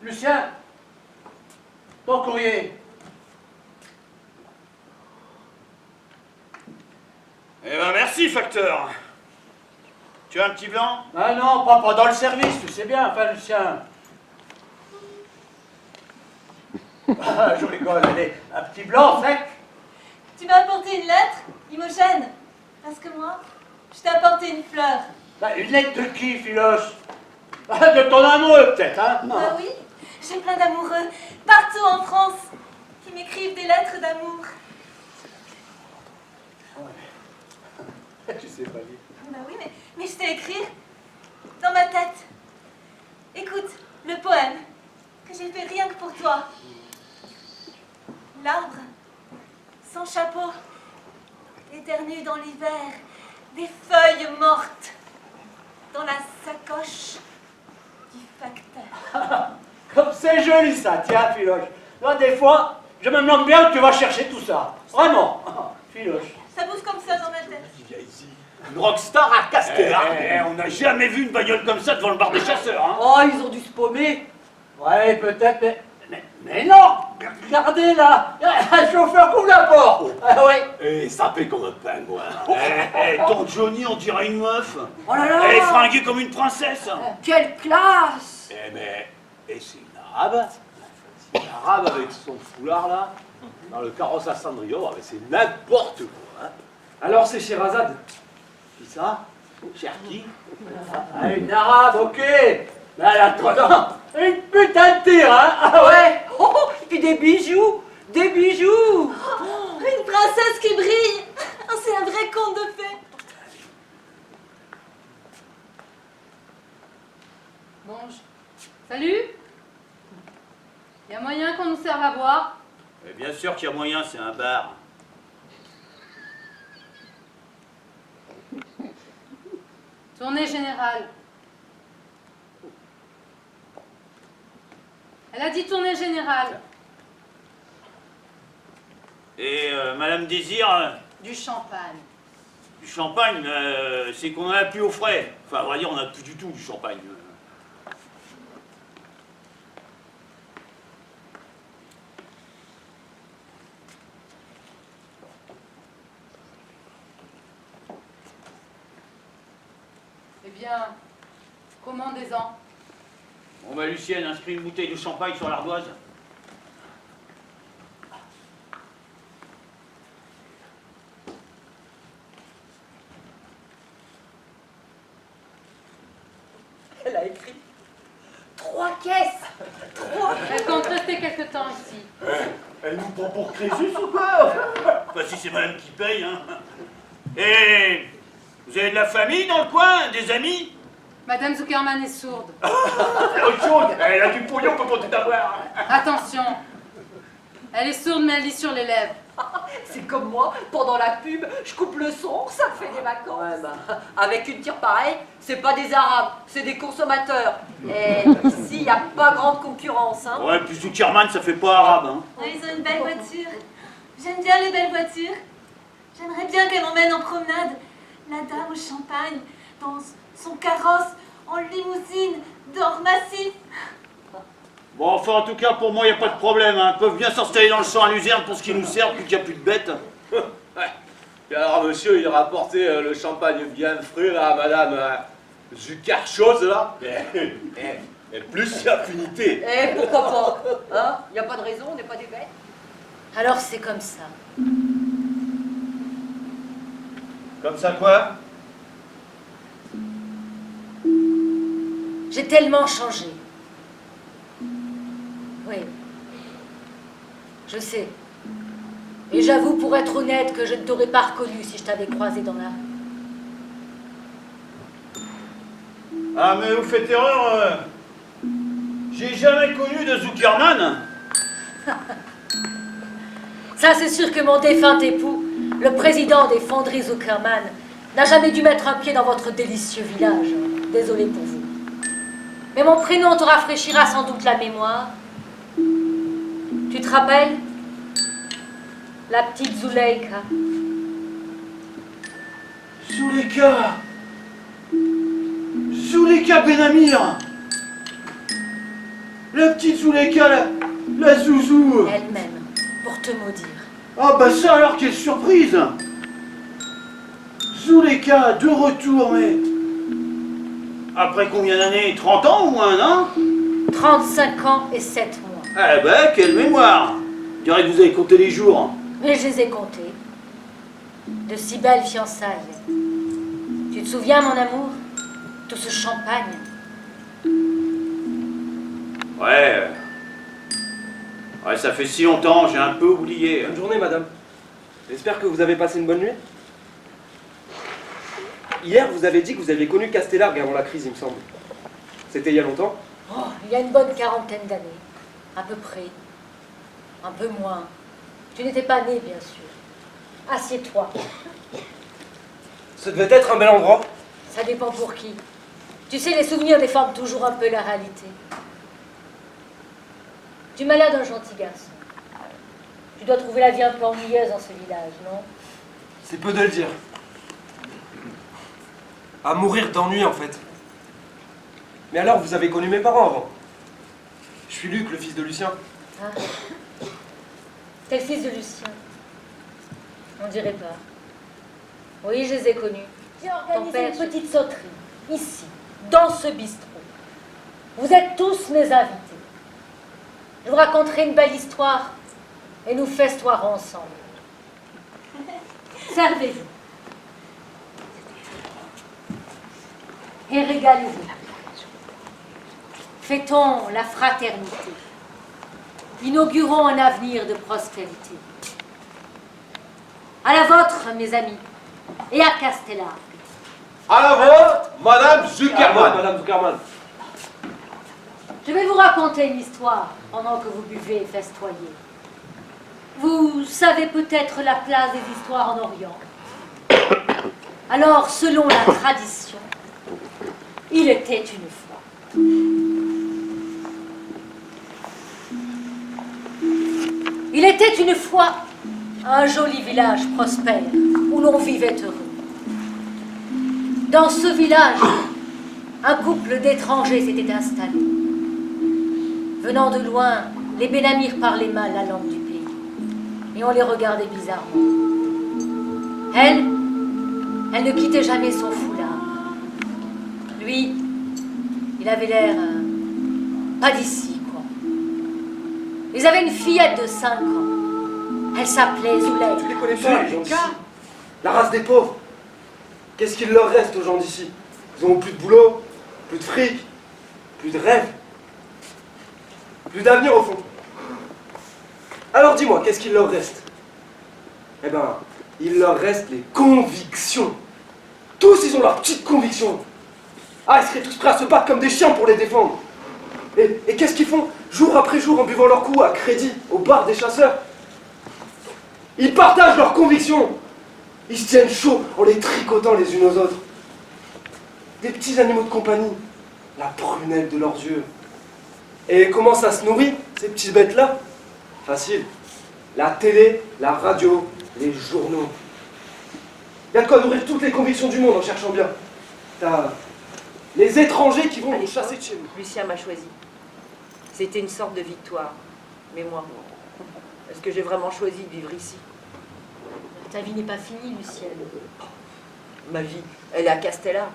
Lucien, ton courrier. Eh ben merci, facteur. Tu as un petit blanc? Ah non, pas dans le service, tu sais bien, enfin, Lucien. Ah, je rigole, allez, un petit blanc sec. Tu m'as apporté une lettre, Imogène? Parce que moi, je t'ai apporté une fleur. Bah, une lettre de qui, Philoche? Ah, de ton amoureux, peut-être, hein? Bah oui, j'ai plein d'amoureux, partout en France, qui m'écrivent des lettres d'amour. Ouais. Tu sais pas lire. Bah oui, mais je t'ai écrit dans ma tête. Écoute, le poème que j'ai fait rien que pour toi. L'arbre, sans chapeau, éternue dans l'hiver, des feuilles mortes dans la sacoche du facteur. Comme c'est joli ça, tiens, Philoche. Là, des fois, je me demande bien où tu vas chercher tout ça. Vraiment, Philoche. Ça bouge comme ça dans ma tête. Il y a ici une rockstar à casquer. On n'a jamais vu une bagnole comme ça devant le bar des chasseurs. Hein. Oh, ils ont dû se paumer. Ouais, peut-être, mais non. Regardez là, un chauffeur couvre la porte. Ah ouais. Et ça fait comme un pingouin. Ton Johnny, on dirait une meuf. Oh là là. Elle est fringuée comme une princesse. Quelle classe! Et c'est une arabe. C'est une arabe avec son foulard là, dans le carrosse à Cendrillon. Ah, mais c'est n'importe quoi. Hein. Alors c'est Sherazade. Qui ça? Cher qui? Ah, une arabe, ok. Mais attends, une putain de tir, hein. Ah ouais. Oh, et puis des bijoux! Des bijoux! Oh, une princesse qui brille. Oh, c'est un vrai conte de fées. Bon, salut. Y a moyen qu'on nous serve à boire? Et bien sûr qu'il y a moyen, c'est un bar. Tournée générale. Elle a dit tournée générale. Et Madame Désir, Du champagne. du champagne, c'est qu'on en a plus au frais. Enfin, à vrai dire, on n'a plus du tout du champagne. Eh bien, commandez-en. Bon bah Lucienne, inscris une bouteille de champagne sur l'ardoise. Elle a écrit 3 caisses! 3! Elle compte rester quelque temps ici. Elle nous prend pour Crésus ou quoi? Bah si c'est madame qui paye, hein. Et vous avez de la famille dans le coin, des amis? Madame Zuckerman est sourde. Autre chose, elle a du pognon pour tout avoir. Attention. Elle est sourde, mais elle lit sur les lèvres. C'est comme moi, pendant la pub, je coupe le son, ça me fait des vacances. Ouais, bah, avec une tire pareille, c'est pas des Arabes, c'est des consommateurs. Et ici, il n'y a pas grande concurrence, hein. Ouais, puis Zuckerman, ça fait pas arabe, hein. Oh, ils ont une belle voiture. J'aime bien les belles voitures. J'aimerais bien qu'elle m'emmène en promenade. La dame au champagne, dans son carrosse, en limousine, d'or massif. Bon, enfin, en tout cas, pour moi, il n'y a pas de problème, hein. Ils peuvent bien s'installer dans le champ à luzerne pour ce qui nous sert, puis qu'il n'y a plus de bêtes. Et alors monsieur, il a rapporté le champagne bien frais là à madame Zuckerchose là. Et plus il y a affinité. Et pourquoi pas? Hein? Il n'y a pas de raison, on n'est pas des bêtes. Alors c'est comme ça. Comme ça, quoi? J'ai tellement changé. Oui. Je sais. Et j'avoue, pour être honnête, que je ne t'aurais pas reconnu si je t'avais croisé dans la rue. Ah, mais vous faites erreur. J'ai jamais connu de Zuckerman. Ça, c'est sûr que mon défunt époux, le président des fonderies Zuckerman, n'a jamais dû mettre un pied dans votre délicieux village. Désolé pour vous. Mais mon prénom te rafraîchira sans doute la mémoire. Tu te rappelles? La petite Zuleika. Zuleika Benamir. La petite Zuleka, la zouzou. Elle-même, pour te maudire. Ah bah ça alors, quelle surprise. Zuleka, de retour, mais... Après combien d'années? 30 ans au moins, non? 35 ans et 7 mois. Ah bah, quelle mémoire. Je dirais que vous avez compté les jours. Mais je les ai comptés. De si belles fiançailles. Tu te souviens, mon amour? Tout ce champagne. Ouais. Ouais, ça fait si longtemps, j'ai un peu oublié. Bonne journée, madame. J'espère que vous avez passé une bonne nuit. Hier, vous avez dit que vous aviez connu Castelargue avant la crise, il me semble. C'était il y a longtemps? Oh, il y a une bonne quarantaine d'années. À peu près. Un peu moins. Tu n'étais pas né, bien sûr. Assieds-toi. Ce devait être un bel endroit. Ça dépend pour qui. Tu sais, les souvenirs déforment toujours un peu la réalité. Tu m'as l'air d'un gentil garçon. Tu dois trouver la vie un peu ennuyeuse dans ce village, non? C'est peu de le dire. À mourir d'ennui, en fait. Mais alors, vous avez connu mes parents avant? Je suis Luc, le fils de Lucien. Ah. T'es le fils de Lucien. On dirait pas. Oui, je les ai connus. J'ai organisé une petite sauterie, ici, dans ce bistrot. Vous êtes tous mes invités. Je vous raconterai une belle histoire et nous festoirons ensemble. Servez-vous. Et régalez-vous. Fêtons la fraternité. Inaugurons un avenir de prospérité. À la vôtre, mes amis, et à Castelargue. À la vôtre, Madame Zuckerman. Madame Zuckerman. Je vais vous raconter une histoire pendant que vous buvez et festoyez. Vous savez peut-être la place des histoires en Orient. Alors, selon la tradition, il était une fois. Il était une fois un joli village prospère où l'on vivait heureux. Dans ce village, un couple d'étrangers s'était installé. Venant de loin, les Bénamirs parlaient mal la langue du pays et on les regardait bizarrement. Elle ne quittait jamais son foulard. Lui, il avait l'air pas d'ici, quoi. Ils avaient une fillette de 5 ans. Elle s'appelait Zoulek. Tu les connais pas, les gens d'ici. La race des pauvres. Qu'est-ce qu'il leur reste aux gens d'ici? Ils n'ont plus de boulot, plus de fric, plus de rêve, plus d'avenir au fond. Alors dis-moi, qu'est-ce qu'il leur reste? Eh ben, il leur reste les convictions. Tous, ils ont leurs petites convictions. Ah, ils seraient tous prêts à se battre comme des chiens pour les défendre. Et qu'est-ce qu'ils font jour après jour en buvant leur coup à crédit au bar des chasseurs? Ils partagent leurs convictions. Ils se tiennent chaud en les tricotant les unes aux autres. Des petits animaux de compagnie, la prunelle de leurs yeux. Et comment ça se nourrit, ces petites bêtes-là? Facile. La télé, la radio, les journaux. Il y a de quoi nourrir toutes les convictions du monde en cherchant bien. T'as les étrangers qui vont nous chasser de chez nous. Lucien m'a choisi. C'était une sorte de victoire. Mais moi, est-ce que j'ai vraiment choisi de vivre ici? Ta vie n'est pas finie, Lucienne. Ma vie, elle est à Castelargue.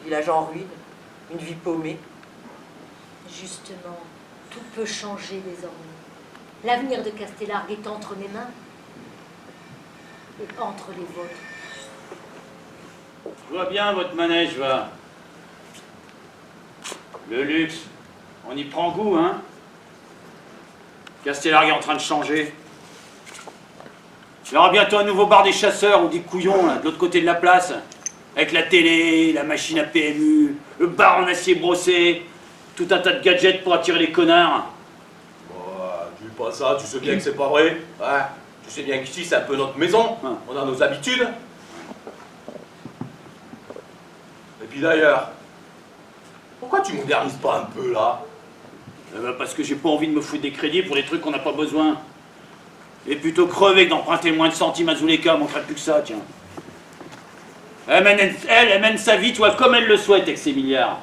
Village en ruine, une vie paumée. Justement, tout peut changer désormais. L'avenir de Castelargue est entre mes mains et entre les vôtres. Je vois bien votre manège, va. Le luxe, on y prend goût, hein? Castelargue est en train de changer. Il y aura bientôt un nouveau bar des chasseurs ou des couillons, là, de l'autre côté de la place. Avec la télé, la machine à PMU, le bar en acier brossé, tout un tas de gadgets pour attirer les connards. Dis pas ça, tu sais bien que c'est pas vrai. Ouais, tu sais bien qu'ici c'est un peu notre maison, on a nos habitudes. Et puis d'ailleurs, pourquoi tu modernises pas un peu là? Eh ben, parce que j'ai pas envie de me foutre des crédits pour des trucs qu'on n'a pas besoin. Et plutôt crever que d'emprunter le moins de centimes à Zuleka, manquerait plus que ça, tiens. Elle mène sa vie, toi, comme elle le souhaite avec ses milliards.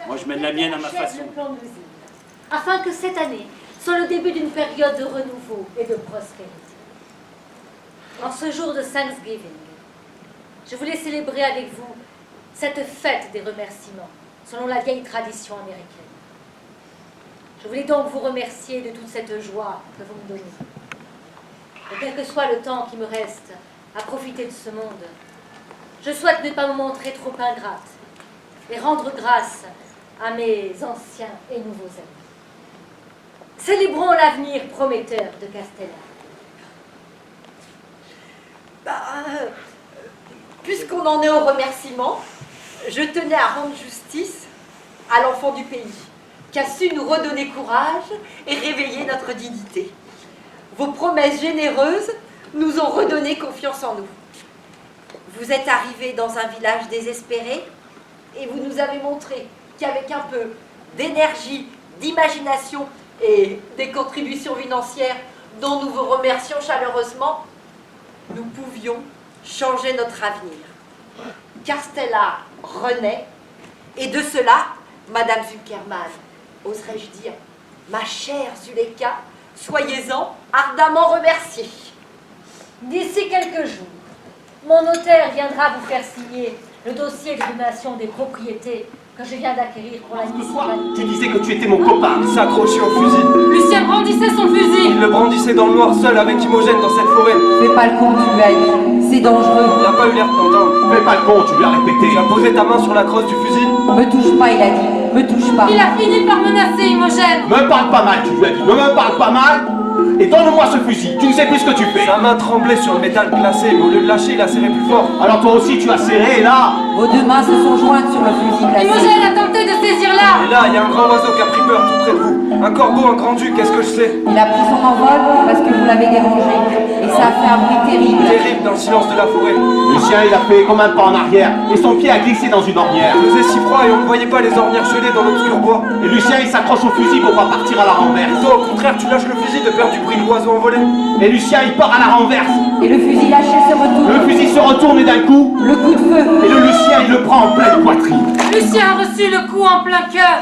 Moi, je mène la mienne à ma Achève façon. le plan de l'usine, afin que cette année soit le début d'une période de renouveau et de prospérité. En ce jour de Thanksgiving, je voulais célébrer avec vous cette fête des remerciements, selon la vieille tradition américaine. Je voulais donc vous remercier de toute cette joie que vous me donnez. Et quel que soit le temps qui me reste à profiter de ce monde, je souhaite ne pas me montrer trop ingrate et rendre grâce à mes anciens et nouveaux amis. Célébrons l'avenir prometteur de Castella. Puisqu'on en est au remerciement, je tenais à rendre justice à l'enfant du pays, qui a su nous redonner courage et réveiller notre dignité. Vos promesses généreuses nous ont redonné confiance en nous. Vous êtes arrivés dans un village désespéré et vous nous avez montré qu'avec un peu d'énergie, d'imagination et des contributions financières dont nous vous remercions chaleureusement, nous pouvions changer notre avenir. Castella renaît, et de cela, Madame Zuckerman, oserais-je dire, ma chère Zuleika, soyez-en ardemment remerciée. D'ici quelques jours, mon notaire viendra vous faire signer le dossier de donation des propriétés que je viens d'acquérir pour la municipalité. Tu disais que tu étais mon copain. Il s'accrochait au fusil. Lucien brandissait son fusil. Il le brandissait dans le noir seul avec Imogène dans cette forêt. Fais pas le con, tu lui as dit. C'est dangereux. Il n'a pas eu l'air de t'entendre. Fais pas le con, tu lui as répété. Tu as posé ta main sur la crosse du fusil. Me touche pas, il a dit. Me touche pas. Il a fini par menacer Imogène. Me parle pas mal, tu lui as dit. Ne me parle pas mal. Et donne-moi ce fusil. Tu ne sais plus ce que tu fais. Sa main tremblait sur le métal glacé, mais au lieu de lâcher, il a serré plus fort. Alors toi aussi, tu as serré, et là. Vos deux mains se sont jointes sur le fusil glacé. Imogène a tenté de saisir Et l'arme. là, il y a un grand oiseau qui a pris peur tout près de vous. Un corbeau, un grand-duc, qu'est-ce que je sais? Il a pris son envol parce que vous l'avez dérangé. Et ça a fait un bruit terrible. Terrible dans le silence de la forêt. Lucien, il a fait comme un pas en arrière. Et son pied a glissé dans une ornière. Il faisait si froid et on ne voyait pas les ornières gelées dans l'obscur bois. Et Lucien, il s'accroche au fusil pour pas partir à la renverse. Toi, au contraire, tu lâches le fusil de peur du bruit de l'oiseau envolé. Et Lucien, il part à la renverse. Et le fusil lâché se retourne. Le fusil se retourne et d'un coup, Le coup de feu. et le Lucien, il le prend en pleine poitrine. Lucien a reçu le coup en plein cœur.